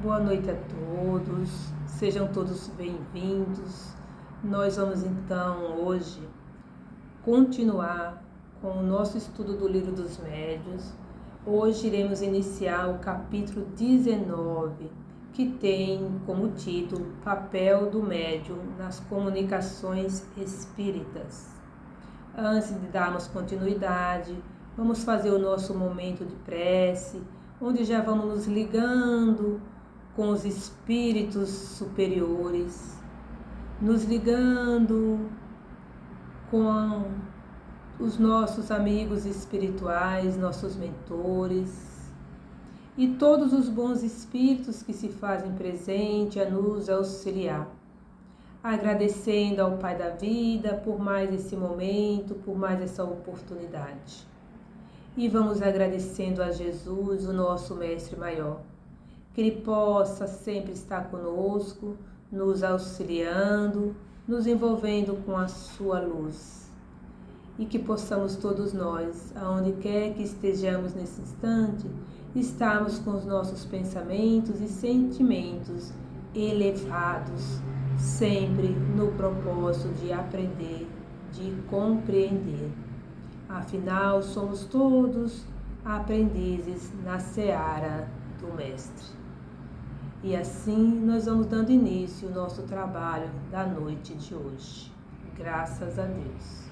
Boa noite a todos, sejam todos bem-vindos. Nós vamos então hoje continuar com o nosso estudo do Livro dos Médiuns. Hoje iremos iniciar o capítulo 19, que tem como título Papel do Médium nas Comunicações Espíritas. Antes de darmos continuidade, vamos fazer o nosso momento de prece, onde já vamos nos ligando com os espíritos superiores, nos ligando com os nossos amigos espirituais, nossos mentores e todos os bons espíritos que se fazem presente a nos auxiliar. Agradecendo ao Pai da Vida por mais esse momento, por mais essa oportunidade. E vamos agradecendo a Jesus, o nosso Mestre Maior, que Ele possa sempre estar conosco, nos auxiliando, nos envolvendo com a sua luz. E que possamos todos nós, aonde quer que estejamos nesse instante, estarmos com os nossos pensamentos e sentimentos elevados, sempre no propósito de aprender, de compreender. Afinal, somos todos aprendizes na seara do Mestre. E assim nós vamos dando início ao nosso trabalho da noite de hoje. Graças a Deus.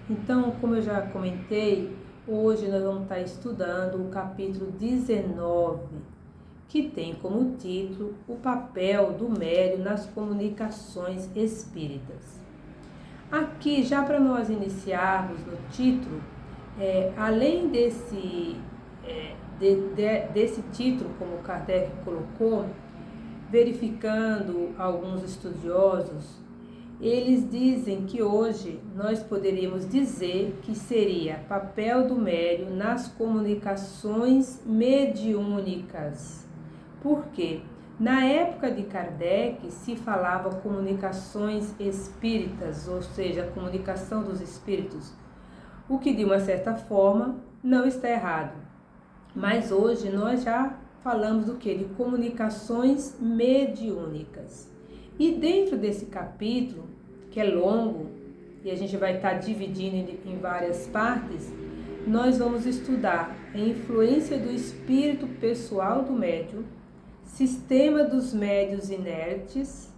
Então, como eu já comentei, hoje nós vamos estar estudando o capítulo 19, que tem como título o papel do médium nas comunicações espíritas. Aqui, já para nós iniciarmos no título, além desse título, como Kardec colocou, verificando alguns estudiosos, eles dizem que hoje nós poderíamos dizer que seria papel do médium nas comunicações mediúnicas. Por quê? Na época de Kardec se falava comunicações espíritas, ou seja, a comunicação dos espíritos, o que de uma certa forma não está errado. Mas hoje nós já falamos do que? De comunicações mediúnicas. E dentro desse capítulo, que é longo, e a gente vai estar dividindo em várias partes, nós vamos estudar a influência do espírito pessoal do médium, sistema dos médiuns inertes,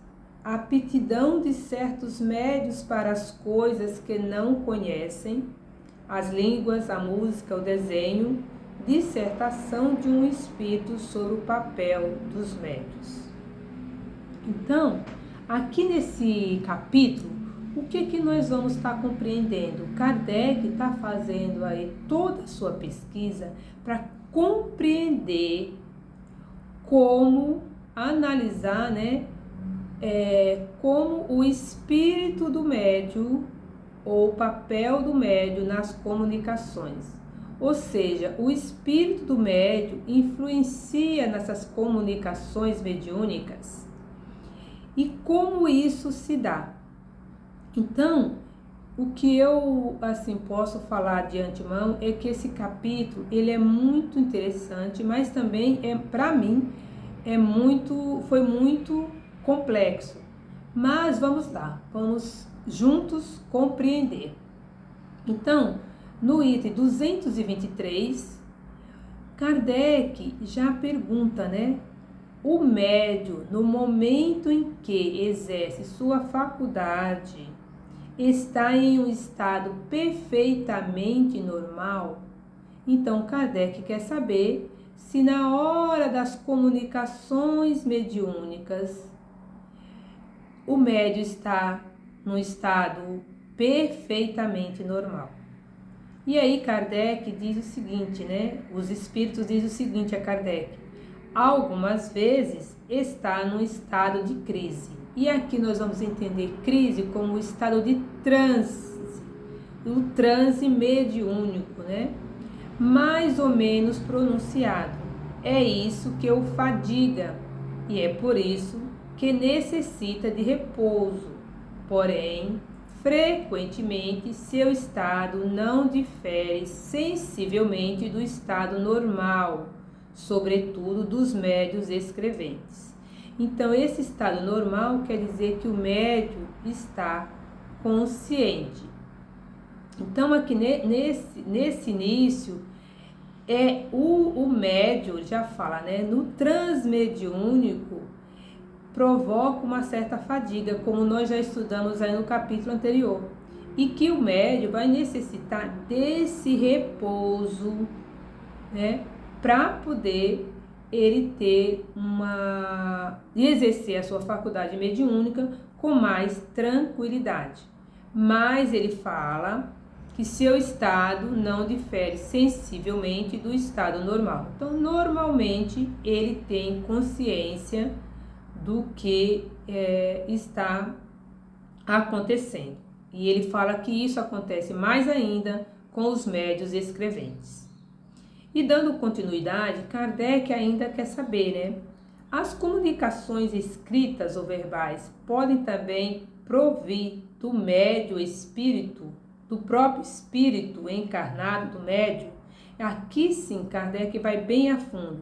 a aptidão de certos médiuns para as coisas que não conhecem, as línguas, a música, o desenho, dissertação de um espírito sobre o papel dos médiuns. Então, aqui nesse capítulo, o que nós vamos estar compreendendo? Kardec está fazendo aí toda a sua pesquisa para compreender como analisar, como o espírito do médium ou o papel do médium nas comunicações. Ou seja, o espírito do médium influencia nessas comunicações mediúnicas e como isso se dá. Então, o que eu posso falar de antemão é que esse capítulo ele é muito interessante, mas também para mim foi muito complexo. Mas vamos lá, vamos juntos compreender. Então, no item 223, Kardec já pergunta, o médium, no momento em que exerce sua faculdade, está em um estado perfeitamente normal? Então, Kardec quer saber se na hora das comunicações mediúnicas, o médium está num estado perfeitamente normal. E aí Kardec diz o seguinte, os espíritos dizem o seguinte a Kardec: algumas vezes está num estado de crise. E aqui nós vamos entender crise como o estado de transe, o transe mediúnico, mais ou menos pronunciado. É isso que o fadiga e é por isso que necessita de repouso. Porém, frequentemente seu estado não difere sensivelmente do estado normal, sobretudo dos médiuns escreventes. Então, esse estado normal quer dizer que o médium está consciente. Então, aqui nesse início, o médium já fala, né? No transmediúnico, provoca uma certa fadiga, como nós já estudamos aí no capítulo anterior. E que o médium vai necessitar desse repouso, né? Para poder ele ter e exercer a sua faculdade mediúnica com mais tranquilidade. Mas ele fala que seu estado não difere sensivelmente do estado normal. Então, normalmente, ele tem consciência do que está acontecendo. E ele fala que isso acontece mais ainda com os médiuns escreventes. E dando continuidade, Kardec ainda quer saber, né? As comunicações escritas ou verbais podem também provir do médium espírito, do próprio espírito encarnado do médium? Aqui sim, Kardec vai bem a fundo.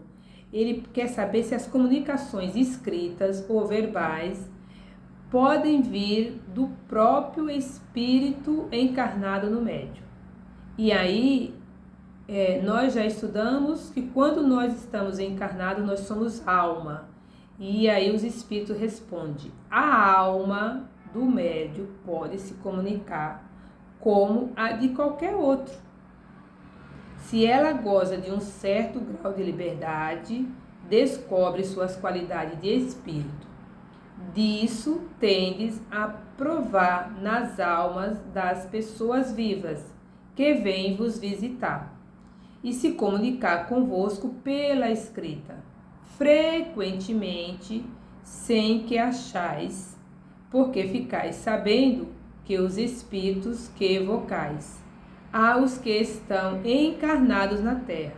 Ele quer saber se as comunicações escritas ou verbais podem vir do próprio espírito encarnado no médium. E aí, nós já estudamos que quando nós estamos encarnados, nós somos alma. E aí os espíritos respondem: a alma do médium pode se comunicar como a de qualquer outro. Se ela goza de um certo grau de liberdade, descobre suas qualidades de espírito. Disso tendes a provar nas almas das pessoas vivas, que vêm vos visitar, e se comunicar convosco pela escrita, frequentemente, sem que achais, porque ficais sabendo que os espíritos que evocais, há os que estão encarnados na terra.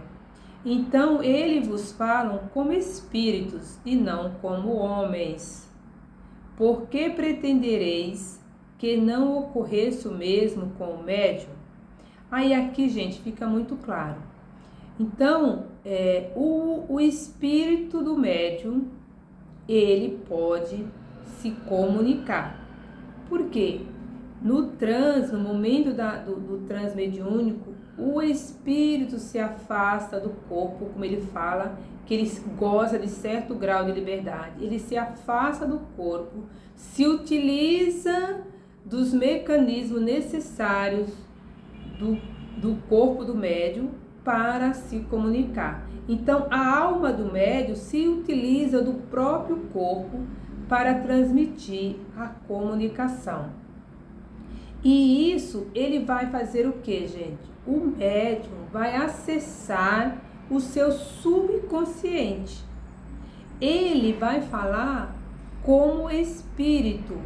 Então, eles vos falam como espíritos e não como homens. Por que pretendereis que não ocorresse o mesmo com o médium? Aí aqui, gente, fica muito claro. Então, o espírito do médium, ele pode se comunicar. Por quê? No momento do transmediúnico, o espírito se afasta do corpo, como ele fala, que ele goza de certo grau de liberdade. Ele se afasta do corpo, se utiliza dos mecanismos necessários do corpo do médium para se comunicar. Então, a alma do médium se utiliza do próprio corpo para transmitir a comunicação. E isso, ele vai fazer o que, gente? O médium vai acessar o seu subconsciente. Ele vai falar como espírito.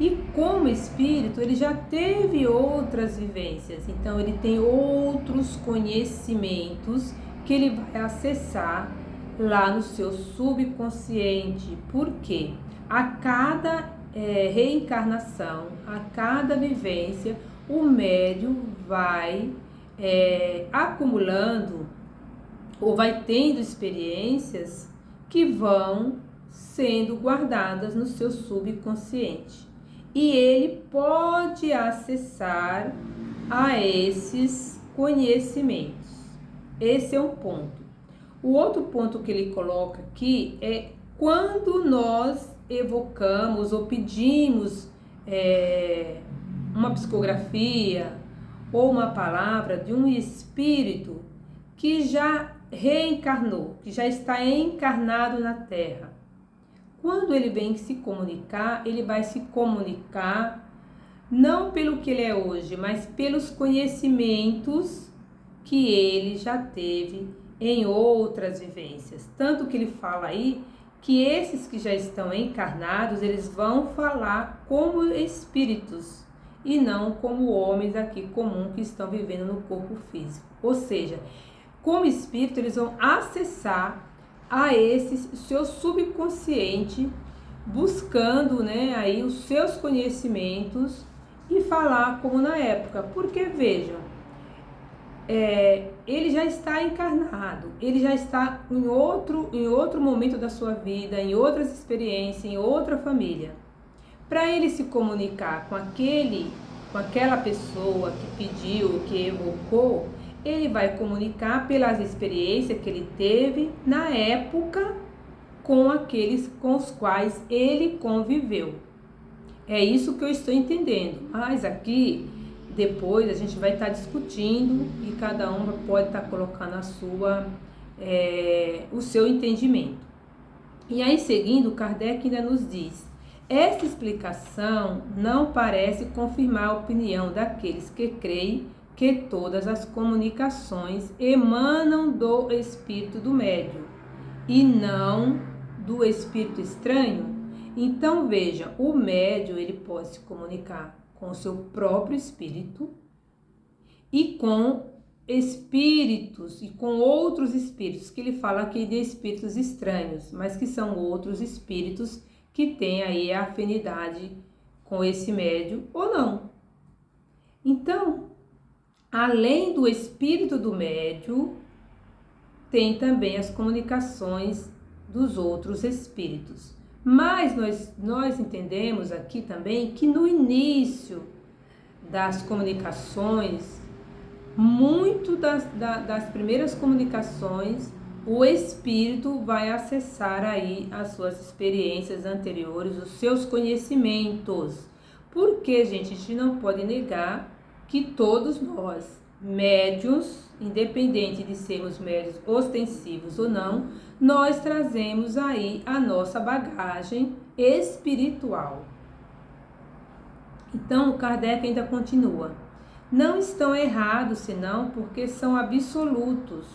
E como espírito, ele já teve outras vivências. Então, ele tem outros conhecimentos que ele vai acessar lá no seu subconsciente. Por quê? A cada reencarnação, a cada vivência, o médium vai acumulando ou vai tendo experiências que vão sendo guardadas no seu subconsciente. E ele pode acessar a esses conhecimentos. Esse é um ponto. O outro ponto que ele coloca aqui é quando nós evocamos ou pedimos uma psicografia ou uma palavra de um espírito que já reencarnou, que já está encarnado na Terra. Quando ele vem se comunicar, ele vai se comunicar não pelo que ele é hoje, mas pelos conhecimentos que ele já teve em outras vivências. Tanto que ele fala aí que esses que já estão encarnados, eles vão falar como espíritos e não como homens aqui comum que estão vivendo no corpo físico. Ou seja, como espírito, eles vão acessar a esse seu subconsciente, buscando, né, aí os seus conhecimentos e falar como na época. Porque vejam, ele já está encarnado, ele já está em outro momento da sua vida, em outras experiências, em outra família. Para ele se comunicar com aquela pessoa que pediu, que evocou, ele vai comunicar pelas experiências que ele teve na época com aqueles com os quais ele conviveu. É isso que eu estou entendendo. Mas aqui, depois, a gente vai estar discutindo e cada um pode estar colocando o seu entendimento. E aí, seguindo, Kardec ainda nos diz: esta explicação não parece confirmar a opinião daqueles que creem que todas as comunicações emanam do espírito do médium e não do espírito estranho. Então veja, o médium ele pode se comunicar com o seu próprio espírito e com espíritos e com outros espíritos, que ele fala aqui de espíritos estranhos, mas que são outros espíritos que têm aí a afinidade com esse médium ou não. Então, além do espírito do médium, tem também as comunicações dos outros espíritos. Mas nós entendemos aqui também que no início das comunicações, muito das primeiras comunicações, o espírito vai acessar aí as suas experiências anteriores, os seus conhecimentos. Porque, gente, a gente não pode negar que todos nós, médiuns, independente de sermos médiuns ostensivos ou não, nós trazemos aí a nossa bagagem espiritual. Então, o Kardec ainda continua: não estão errados, senão porque são absolutos.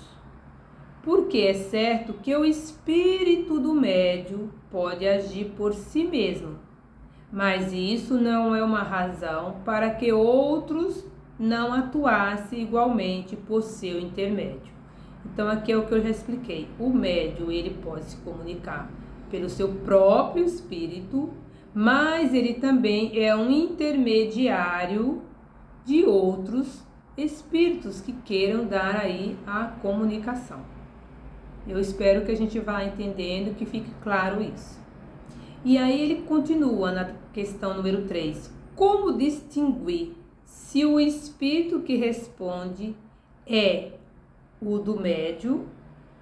Porque é certo que o espírito do médium pode agir por si mesmo, mas isso não é uma razão para que outros não atuassem igualmente por seu intermédio. Então aqui é o que eu já expliquei. O médium ele pode se comunicar pelo seu próprio espírito, mas ele também é um intermediário de outros espíritos que queiram dar aí a comunicação. Eu espero que a gente vá entendendo, que fique claro isso. E aí ele continua na questão número 3. Como distinguir se o espírito que responde é o do médium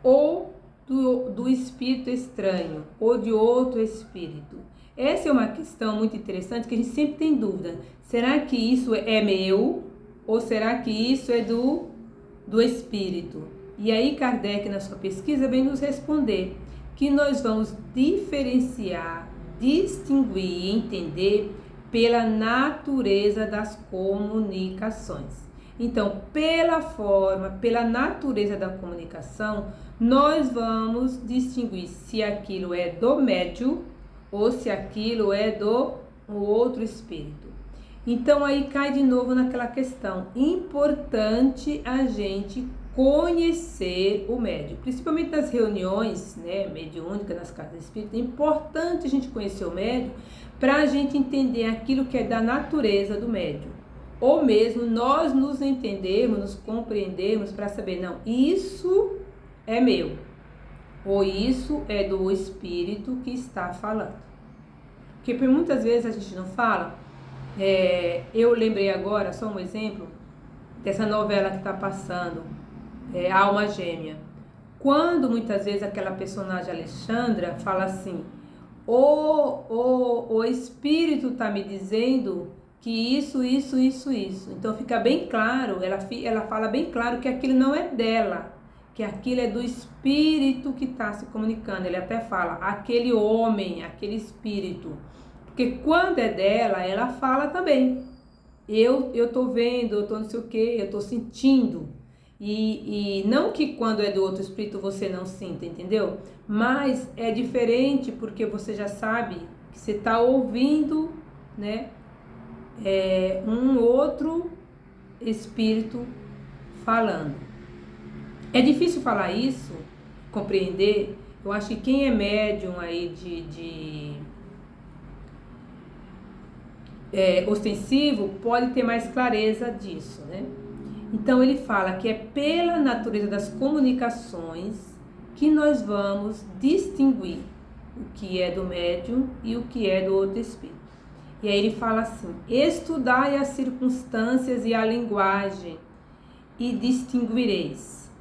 ou do espírito estranho ou de outro espírito? Essa é uma questão muito interessante que a gente sempre tem dúvida. Será que isso é meu ou será que isso é do espírito? E aí Kardec, na sua pesquisa, vem nos responder que nós vamos diferenciar, distinguir e entender pela natureza das comunicações. Então, pela forma, pela natureza da comunicação, nós vamos distinguir se aquilo é do médium ou se aquilo é do outro espírito. Então, aí cai de novo naquela questão, importante a gente conhecer o médium, principalmente nas reuniões, né, mediúnicas, nas casas espíritas. É importante a gente conhecer o médium para a gente entender aquilo que é da natureza do médium, ou mesmo nós nos entendermos, nos compreendermos para saber, não, isso é meu, ou isso é do espírito que está falando. Porque por muitas vezes a gente não fala. Eu lembrei agora, só um exemplo, dessa novela que está passando, Alma Gêmea. Quando muitas vezes aquela personagem Alexandra fala assim, o espírito está me dizendo que isso. Então fica bem claro, ela fala bem claro que aquilo não é dela, que aquilo é do espírito que está se comunicando. Ele até fala, aquele homem, aquele espírito. Porque quando é dela, ela fala também. Eu tô vendo, eu tô não sei o que, eu tô sentindo. E não que quando é do outro espírito você não sinta, entendeu? Mas é diferente porque você já sabe que você está ouvindo, né, um outro espírito falando. É difícil falar isso, compreender. Eu acho que quem é médium aí ostensivo pode ter mais clareza disso, né? Então ele fala que é pela natureza das comunicações que nós vamos distinguir o que é do médium e o que é do outro espírito. E aí ele fala assim: estudai as circunstâncias e a linguagem e distinguireis.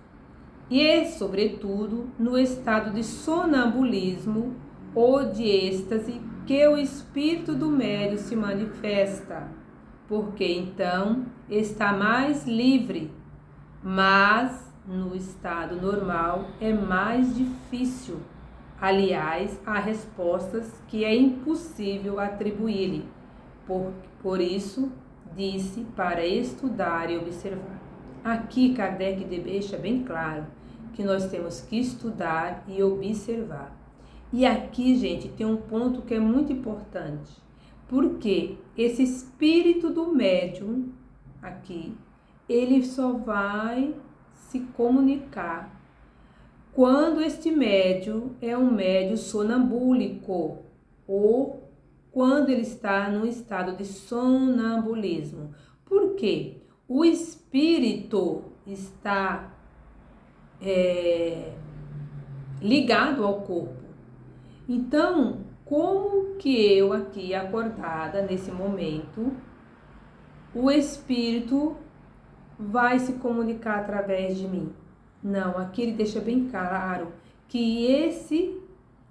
E, sobretudo, no estado de sonambulismo ou de êxtase que o espírito do médium se manifesta, porque então está mais livre, mas no estado normal é mais difícil. Aliás, há respostas que é impossível atribuir-lhe. Por isso, disse para estudar e observar. Aqui Kardec deixa bem claro que nós temos que estudar e observar. E aqui, gente, tem um ponto que é muito importante. Porque esse espírito do médium, aqui, ele só vai se comunicar quando este médium é um médium sonambúlico ou quando ele está num estado de sonambulismo. Por quê? O espírito está ligado ao corpo. Então, como que eu aqui acordada nesse momento, o espírito vai se comunicar através de mim? Não, aqui ele deixa bem claro que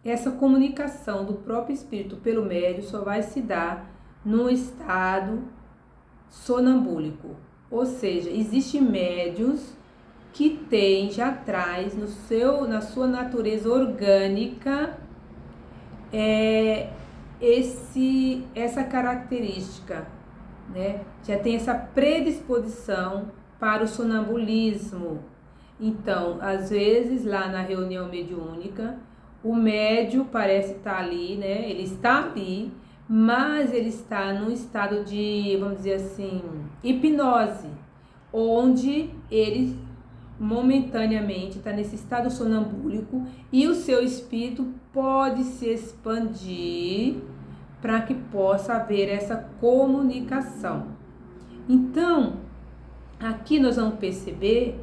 essa comunicação do próprio espírito pelo médium só vai se dar no estado sonambúlico. Ou seja, existem médiuns que têm, já traz na sua natureza orgânica essa característica, né? Já tem essa predisposição para o sonambulismo. Então, às vezes, lá na reunião mediúnica, o médium parece estar ali, né? Ele está ali, mas ele está num estado de, vamos dizer assim, hipnose, onde ele momentaneamente está nesse estado sonambúlico e o seu espírito pode se expandir para que possa haver essa comunicação. Então, aqui nós vamos perceber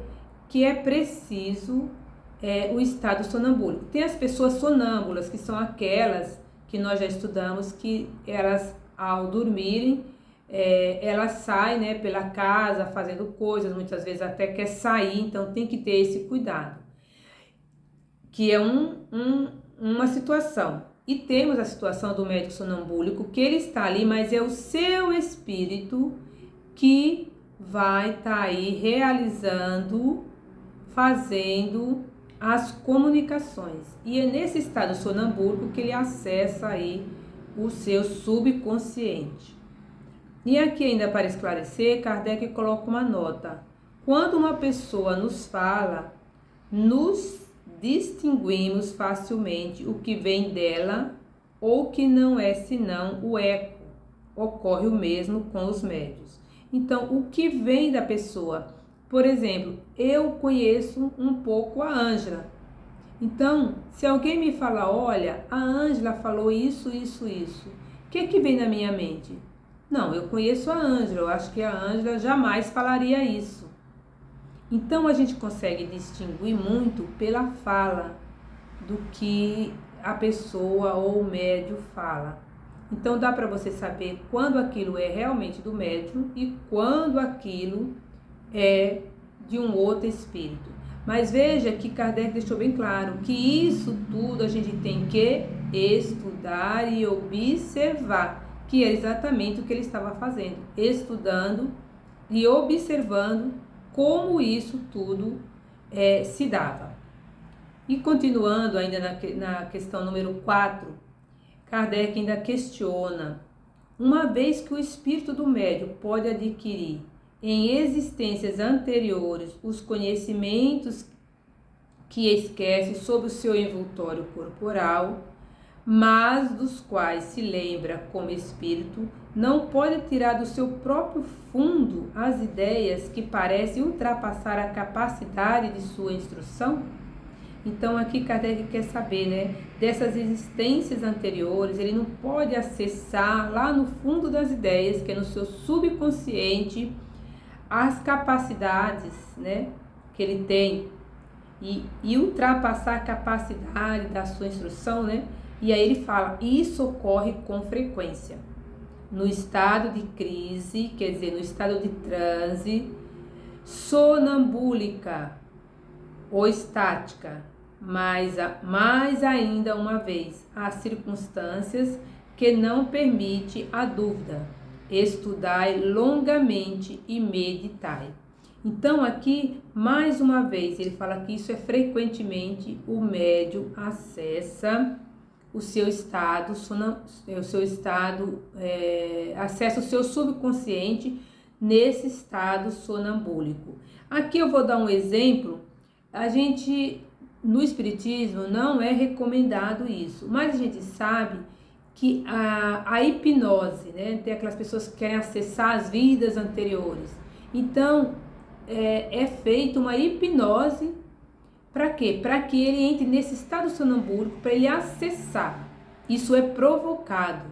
que é preciso o estado sonambúlico. Tem as pessoas sonâmbulas, que são aquelas que nós já estudamos, que elas, ao dormirem, elas saem, né, pela casa fazendo coisas, muitas vezes até quer sair, então tem que ter esse cuidado, que é uma situação. E temos a situação do médico sonambúlico, que ele está ali, mas é o seu espírito que vai estar aí realizando, fazendo as comunicações. E é nesse estado sonambúlico que ele acessa aí o seu subconsciente. E aqui ainda para esclarecer, Kardec coloca uma nota. Quando uma pessoa nos fala, nos distinguimos facilmente o que vem dela ou que não é senão o eco. Ocorre o mesmo com os médiuns. Então, o que vem da pessoa? Por exemplo, eu conheço um pouco a Ângela. Então, se alguém me falar, olha, a Ângela falou isso, isso, isso, o que vem na minha mente? Não, eu conheço a Ângela, eu acho que a Ângela jamais falaria isso. Então, a gente consegue distinguir muito pela fala do que a pessoa ou o médium fala. Então, dá para você saber quando aquilo é realmente do médium e quando aquilo é de um outro espírito. Mas veja que Kardec deixou bem claro que isso tudo a gente tem que estudar e observar, que é exatamente o que ele estava fazendo, estudando e observando como isso tudo se dava. E continuando ainda na questão número 4, Kardec ainda questiona: uma vez que o espírito do médium pode adquirir em existências anteriores os conhecimentos que esquece sobre o seu envoltório corporal, mas dos quais se lembra como espírito, não pode tirar do seu próprio fundo as ideias que parecem ultrapassar a capacidade de sua instrução? Então aqui Kardec quer saber, né, dessas existências anteriores, ele não pode acessar lá no fundo das ideias, que é no seu subconsciente, as capacidades, né, que ele tem e ultrapassar a capacidade da sua instrução, né? E aí ele fala, isso ocorre com frequência. No estado de crise, quer dizer, no estado de transe, sonambúlica ou estática, mais ainda uma vez, há circunstâncias que não permite a dúvida. Estudai longamente e meditai. Então aqui, mais uma vez, ele fala que isso é frequentemente o médium acessa o seu estado, acessa o seu subconsciente nesse estado sonambúlico. Aqui eu vou dar um exemplo. A gente, no espiritismo, não é recomendado isso, mas a gente sabe que a hipnose, né, tem aquelas pessoas que querem acessar as vidas anteriores. Então, é feita uma hipnose. Para quê? Para que ele entre nesse estado sonambúlico, para ele acessar. Isso é provocado,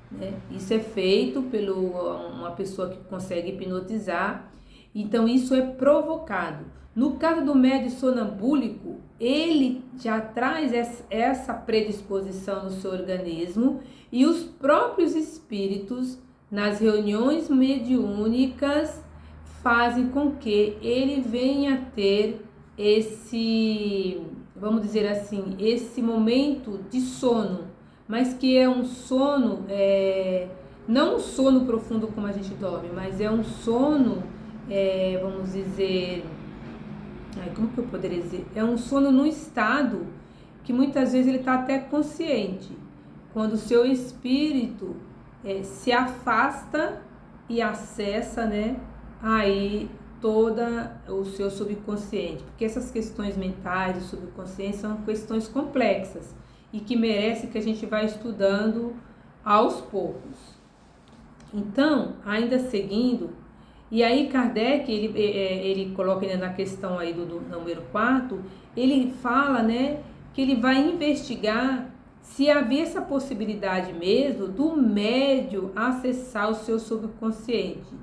né? Isso é feito por uma pessoa que consegue hipnotizar. Então, isso é provocado. No caso do médium sonambúlico, ele já traz essa predisposição no seu organismo e os próprios espíritos, nas reuniões mediúnicas, fazem com que ele venha a ter esse, vamos dizer assim, esse momento de sono, mas que é um sono, não um sono profundo como a gente dorme, mas é um sono, vamos dizer, como que eu poderia dizer? É um sono num estado que muitas vezes ele está até consciente, quando o seu espírito se afasta e acessa, né, aí toda o seu subconsciente, porque essas questões mentais do subconsciente são questões complexas e que merecem que a gente vá estudando aos poucos. Então, ainda seguindo, e aí Kardec, ele coloca na questão aí do número 4, ele fala, né, que ele vai investigar se havia essa possibilidade mesmo do médium acessar o seu subconsciente.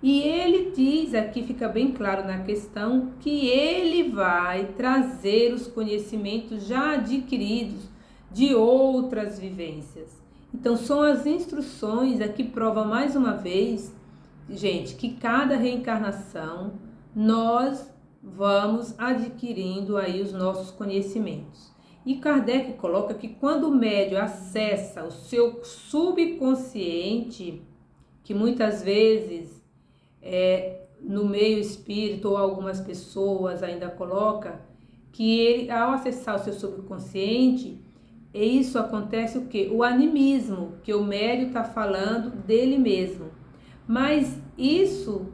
E ele diz, aqui fica bem claro na questão, que ele vai trazer os conhecimentos já adquiridos de outras vivências. Então, são as instruções, aqui prova mais uma vez, gente, que cada reencarnação nós vamos adquirindo aí os nossos conhecimentos. E Kardec coloca que quando o médium acessa o seu subconsciente, que muitas vezes no meio espírita ou algumas pessoas ainda coloca, que ele, ao acessar o seu subconsciente, isso acontece o quê? O animismo, que o médium está falando dele mesmo. Mas isso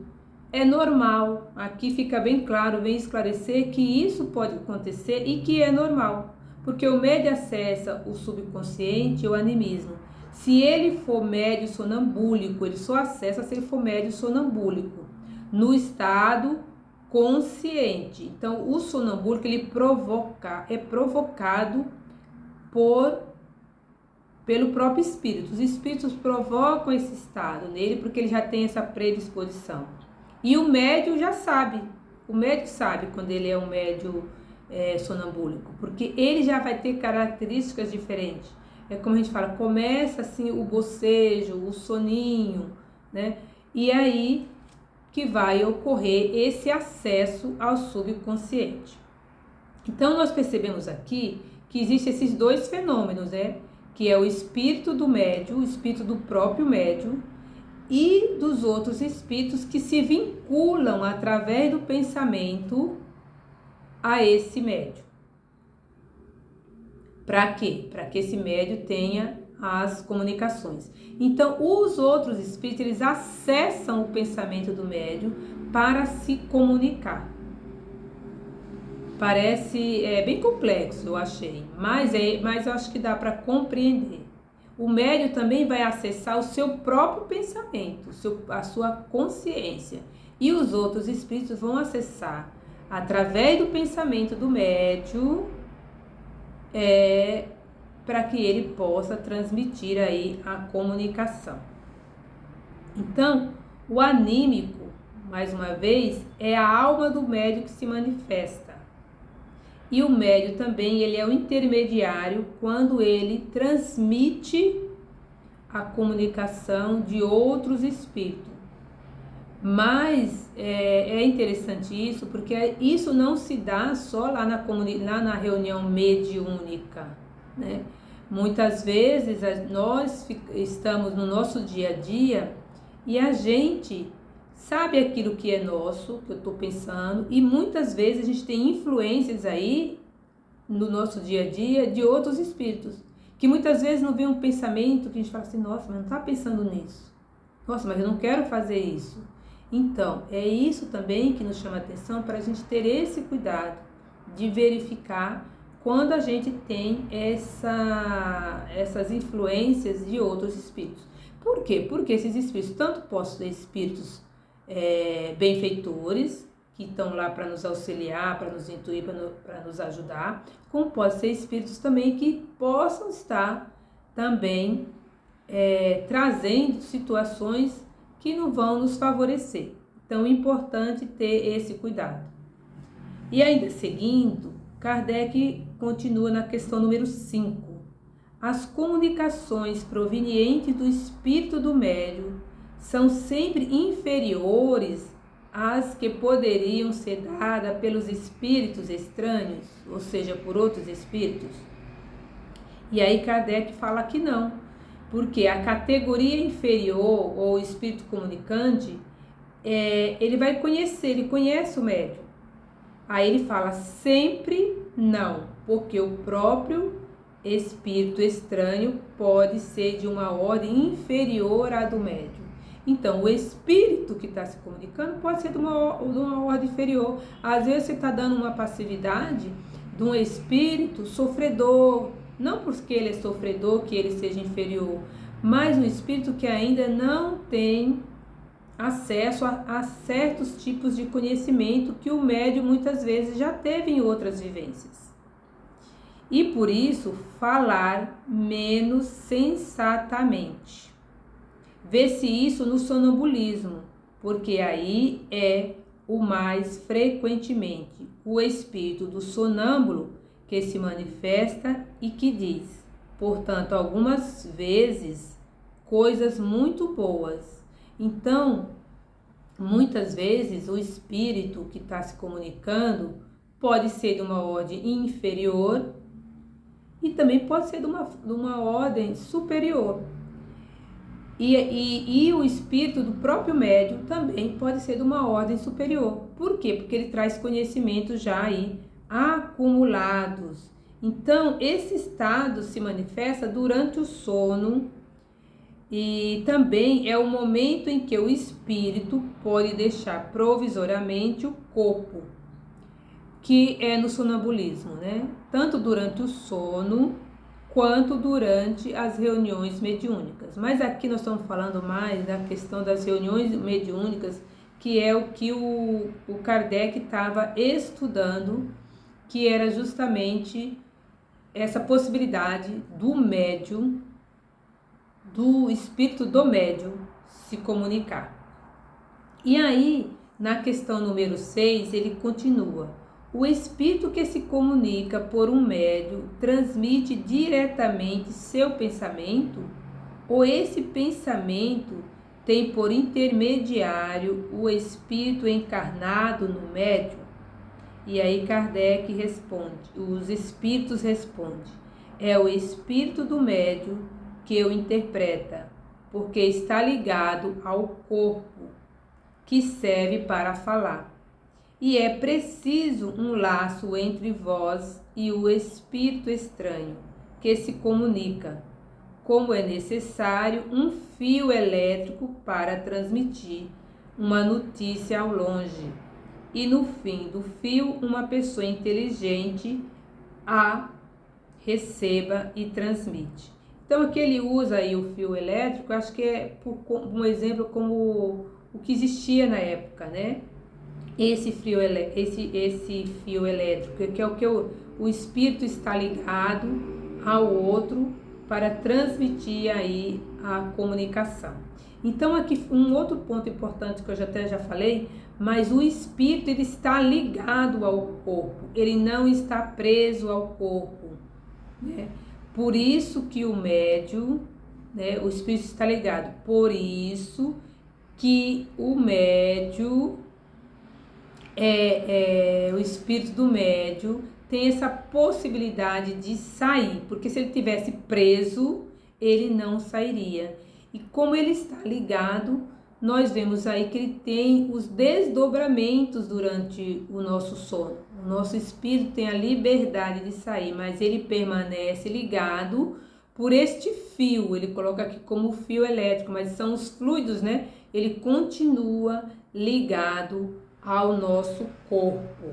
é normal, aqui fica bem claro, vem esclarecer que isso pode acontecer e que é normal, porque o médium acessa o subconsciente, o animismo. Se ele for médium sonambúlico, ele só acessa se ele for médium sonambúlico, no estado consciente. Então, o sonambúlico, ele é provocado pelo próprio espírito. Os espíritos provocam esse estado nele porque ele já tem essa predisposição. E o médium já sabe. O médium sabe quando ele é um médium sonambúlico, porque ele já vai ter características diferentes. É como a gente fala, começa assim o bocejo, o soninho, né? E aí que vai ocorrer esse acesso ao subconsciente. Então, nós percebemos aqui que existem esses dois fenômenos, né? Que é o espírito do médium, o espírito do próprio médium e dos outros espíritos que se vinculam através do pensamento a esse médium. Para quê? Para que esse médium tenha as comunicações. Então, os outros espíritos, eles acessam o pensamento do médium para se comunicar. Parece bem complexo, eu achei, mas eu acho que dá para compreender. O médium também vai acessar o seu próprio pensamento, a sua consciência. E os outros espíritos vão acessar, através do pensamento do médium, para que ele possa transmitir aí a comunicação. Então, o anímico, mais uma vez, é a alma do médium que se manifesta. E o médium também, ele é o intermediário quando ele transmite a comunicação de outros espíritos. Mas é interessante isso, porque isso não se dá só lá na reunião mediúnica, né? Muitas vezes nós estamos no nosso dia a dia e a gente sabe aquilo que é nosso, que eu estou pensando, e muitas vezes a gente tem influências aí no nosso dia a dia de outros espíritos, que muitas vezes não vem um pensamento que a gente fala assim, nossa, mas não está pensando nisso, nossa, mas eu não quero fazer isso. Então, é isso também que nos chama a atenção para a gente ter esse cuidado de verificar quando a gente tem essas influências de outros espíritos. Por quê? Porque esses espíritos tanto possam ser espíritos benfeitores, que estão lá para nos auxiliar, para nos intuir, para nos ajudar, como pode ser espíritos também que possam estar também trazendo situações que não vão nos favorecer. Então é importante ter esse cuidado. E ainda seguindo, Kardec continua na questão número 5. As comunicações provenientes do espírito do médium são sempre inferiores às que poderiam ser dadas pelos espíritos estranhos, ou seja, por outros espíritos. E aí Kardec fala que não, porque a categoria inferior ou espírito comunicante, ele vai conhecer, ele conhece o médium. Aí ele fala sempre não, porque o próprio espírito estranho pode ser de uma ordem inferior à do médium. Então, o espírito que está se comunicando pode ser de uma ordem inferior. Às vezes você está dando uma passividade de um espírito sofredor, não porque ele é sofredor que ele seja inferior, mas um espírito que ainda não tem acesso a certos tipos de conhecimento que o médium muitas vezes já teve em outras vivências. E por isso, falar menos sensatamente. Vê-se isso no sonambulismo, porque aí é o mais frequentemente o espírito do sonâmbulo que se manifesta e que diz, portanto, algumas vezes, coisas muito boas. Então, muitas vezes, o espírito que está se comunicando pode ser de uma ordem inferior e também pode ser de uma ordem superior. E o espírito do próprio médium também pode ser de uma ordem superior. Por quê? Porque ele traz conhecimentos já aí acumulados. Então, esse estado se manifesta durante o sono e também é o momento em que o espírito pode deixar provisoriamente o corpo, que é no sonambulismo, né? Tanto durante o sono quanto durante as reuniões mediúnicas. Mas aqui nós estamos falando mais da questão das reuniões mediúnicas, que é o que o Kardec estava estudando, que era justamente essa possibilidade do médium, do espírito do médium se comunicar. E aí, na questão número 6, ele continua. O espírito que se comunica por um médium transmite diretamente seu pensamento, ou esse pensamento tem por intermediário o espírito encarnado no médium? E aí Kardec responde, os espíritos respondem, é o espírito do médium que o interpreta, porque está ligado ao corpo, que serve para falar. E é preciso um laço entre vós e o espírito estranho, que se comunica, como é necessário um fio elétrico para transmitir uma notícia ao longe. E no fim do fio, uma pessoa inteligente a receba e transmite. Então, aqui ele usa aí o fio elétrico, acho que é um exemplo como o que existia na época, né? Esse fio elétrico, que é o que o espírito está ligado ao outro para transmitir aí a comunicação. Então aqui um outro ponto importante que eu já falei, mas o espírito ele está ligado ao corpo, ele não está preso ao corpo, né? Por isso que o médium, né, o espírito está ligado, por isso que o médium, o espírito do médium tem essa possibilidade de sair, porque se ele tivesse preso, ele não sairia. E como ele está ligado, nós vemos aí que ele tem os desdobramentos durante o nosso sono. O nosso espírito tem a liberdade de sair, mas ele permanece ligado por este fio. Ele coloca aqui como fio elétrico, mas são os fluidos, né? Ele continua ligado ao nosso corpo.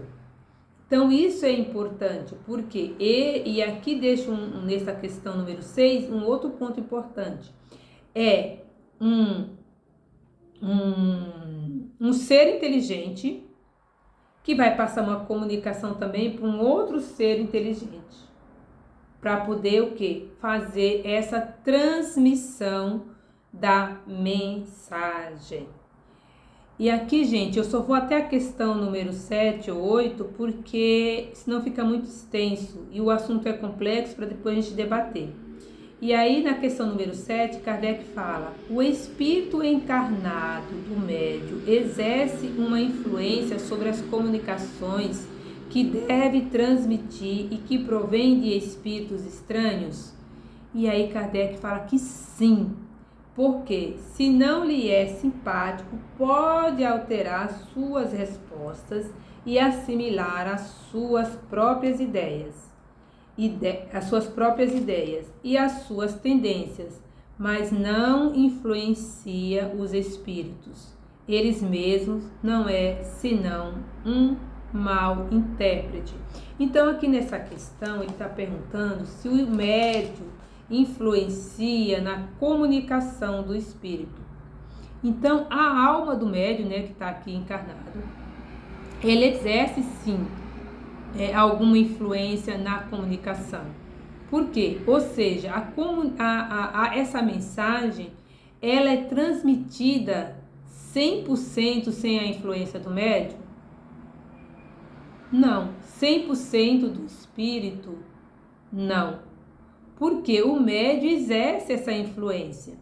Então isso é importante, porque e aqui deixo nessa questão número 6, um outro ponto importante. É um ser inteligente que vai passar uma comunicação também para um outro ser inteligente, para poder o quê? Fazer essa transmissão da mensagem. E aqui, gente, eu só vou até a questão número 7 ou 8, porque senão fica muito extenso e o assunto é complexo para depois a gente debater. E aí, na questão número 7, Kardec fala: o espírito encarnado do médium exerce uma influência sobre as comunicações que deve transmitir e que provém de espíritos estranhos? E aí, Kardec fala que sim. Porque, se não lhe é simpático, pode alterar suas respostas e assimilar as suas próprias ideias e as suas tendências, mas não influencia os espíritos. Eles mesmos não é senão um mau intérprete. Então, aqui nessa questão, ele está perguntando se o médium influencia na comunicação do espírito. Então, a alma do médium, né, que está aqui encarnado, ele exerce sim alguma influência na comunicação. Por quê? Ou seja, essa mensagem, ela é transmitida 100% sem a influência do médium? Não. 100% do espírito? Não. Porque o médium exerce essa influência.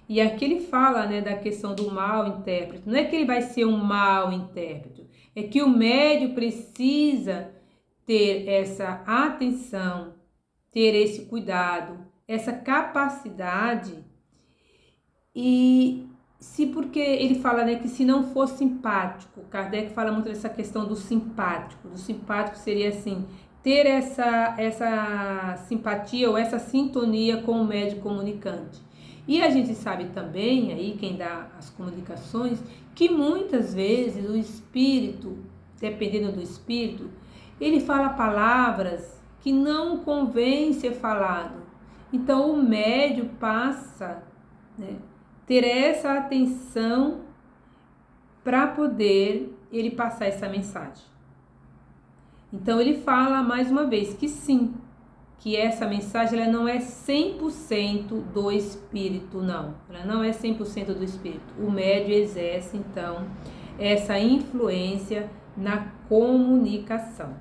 E aqui ele fala, né, da questão do mau intérprete. Não é que ele vai ser um mau intérprete, é que o médium precisa ter essa atenção, ter esse cuidado, essa capacidade. E porque ele fala, né, que se não for simpático, Kardec fala muito dessa questão do simpático. Do simpático seria assim, ter essa simpatia ou essa sintonia com o médium comunicante. E a gente sabe também, aí quem dá as comunicações, que muitas vezes o espírito, dependendo do espírito, ele fala palavras que não convém ser falado. Então o médium passa, né, ter essa atenção para poder ele passar essa mensagem. Então ele fala mais uma vez que sim, que essa mensagem ela não é 100% do espírito, não. Ela não é 100% do espírito. O médium exerce então essa influência na comunicação.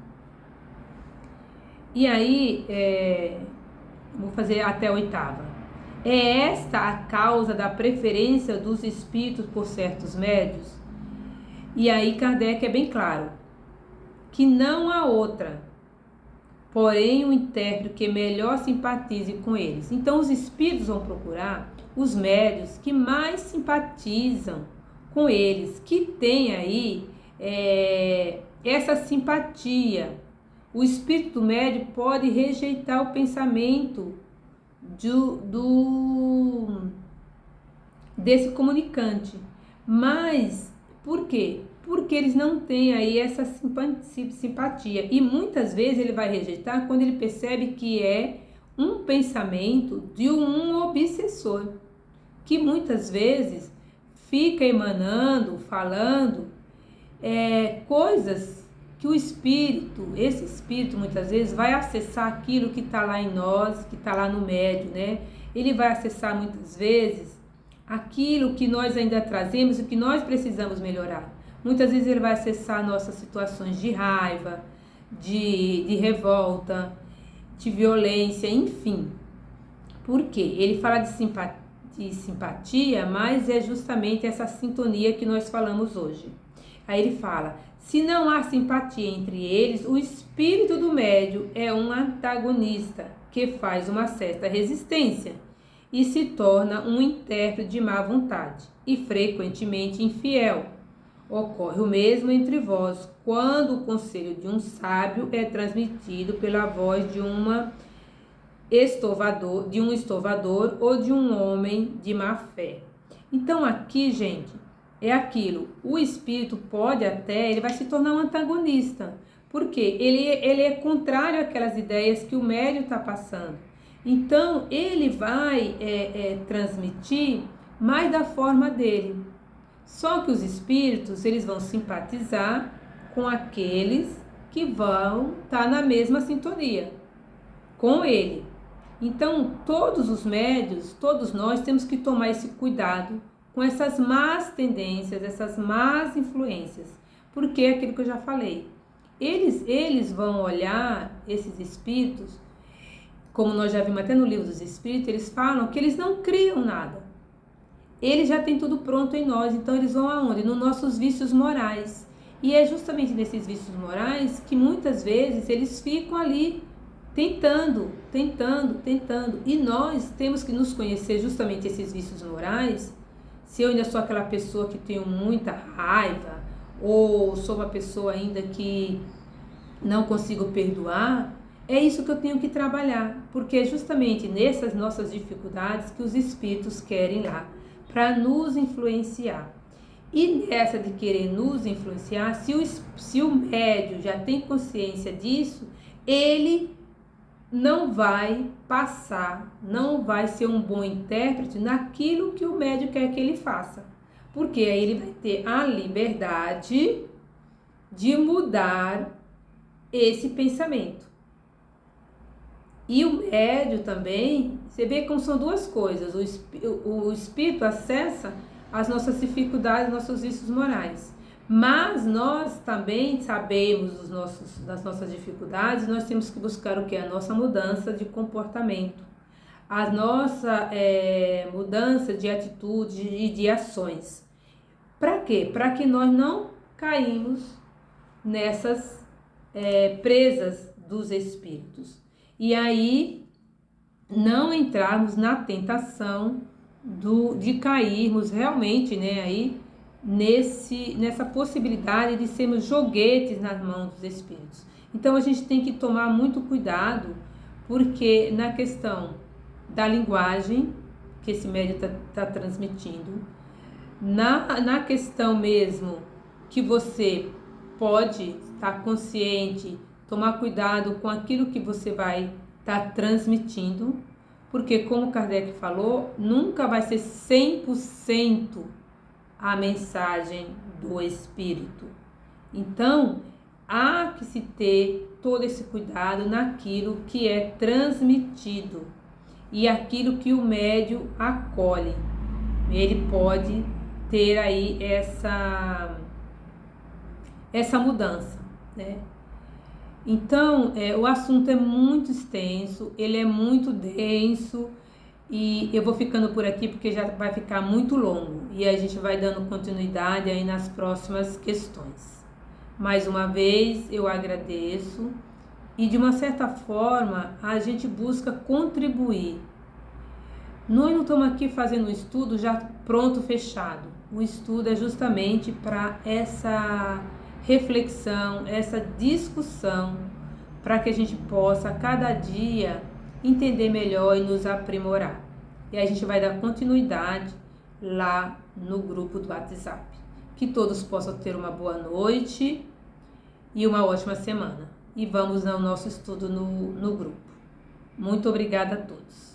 E aí, vou fazer até a 8ª. É esta a causa da preferência dos espíritos por certos médios? E aí Kardec é bem claro, que não há outra, porém o intérprete que melhor simpatize com eles. Então os espíritos vão procurar os médios que mais simpatizam com eles, que tem aí essa simpatia. O espírito médio pode rejeitar o pensamento desse comunicante. Mas por quê? Porque eles não têm aí essa simpatia. E muitas vezes ele vai rejeitar quando ele percebe que é um pensamento de um obsessor, que muitas vezes fica emanando, falando coisas que esse espírito muitas vezes vai acessar aquilo que está lá em nós, que está lá no médium, né? Ele vai acessar muitas vezes aquilo que nós ainda trazemos e que nós precisamos melhorar. Muitas vezes ele vai acessar nossas situações de raiva, de revolta, de violência, enfim. Por quê? Ele fala de simpatia, mas é justamente essa sintonia que nós falamos hoje. Aí ele fala, se não há simpatia entre eles, o espírito do médium é um antagonista que faz uma certa resistência e se torna um intérprete de má vontade e frequentemente infiel. Ocorre o mesmo entre vós, quando o conselho de um sábio é transmitido pela voz de um estovador ou de um homem de má fé. Então aqui, gente, é aquilo, o espírito ele vai se tornar um antagonista, porque ele é contrário àquelas ideias que o médium está passando. Então ele vai transmitir mais da forma dele. Só que os espíritos, eles vão simpatizar com aqueles que vão estar na mesma sintonia com ele. Então, todos os médiuns, todos nós temos que tomar esse cuidado com essas más tendências, essas más influências. Porque é aquilo que eu já falei. Eles vão olhar esses espíritos, como nós já vimos até no livro dos espíritos, eles falam que eles não criam nada. Eles já têm tudo pronto em nós, então eles vão aonde? Nos nossos vícios morais. E é justamente nesses vícios morais que muitas vezes eles ficam ali tentando. E nós temos que nos conhecer justamente esses vícios morais. Se eu ainda sou aquela pessoa que tenho muita raiva, ou sou uma pessoa ainda que não consigo perdoar, é isso que eu tenho que trabalhar, porque é justamente nessas nossas dificuldades que os espíritos querem lá, para nos influenciar. E nessa de querer nos influenciar, se o médium já tem consciência disso, ele não vai passar, não vai ser um bom intérprete naquilo que o médium quer que ele faça. Porque aí ele vai ter a liberdade de mudar esse pensamento. E o médium também, você vê como são duas coisas, o espírito acessa as nossas dificuldades, nossos vícios morais. Mas nós também sabemos das nossas dificuldades, nós temos que buscar o que? A nossa mudança de comportamento, a nossa mudança de atitude e de ações. Para quê? Para que nós não caímos nessas presas dos espíritos. E aí não entrarmos na tentação de cairmos realmente, aí nessa possibilidade de sermos joguetes nas mãos dos espíritos. Então a gente tem que tomar muito cuidado, porque na questão da linguagem que esse médium está transmitindo, na questão mesmo que você pode estar consciente, tomar cuidado com aquilo que você vai estar transmitindo, porque como Kardec falou, nunca vai ser 100% a mensagem do espírito. Então, há que se ter todo esse cuidado naquilo que é transmitido e aquilo que o médium acolhe. Ele pode ter aí essa mudança, Então, o assunto é muito extenso, ele é muito denso, e eu vou ficando por aqui porque já vai ficar muito longo e a gente vai dando continuidade aí nas próximas questões. Mais uma vez eu agradeço e de uma certa forma a gente busca contribuir. Nós não estamos aqui fazendo um estudo já pronto, fechado. O estudo é justamente para essa reflexão, essa discussão, para que a gente possa a cada dia entender melhor e nos aprimorar. E a gente vai dar continuidade lá no grupo do WhatsApp. Que todos possam ter uma boa noite e uma ótima semana. E vamos ao nosso estudo no grupo. Muito obrigada a todos.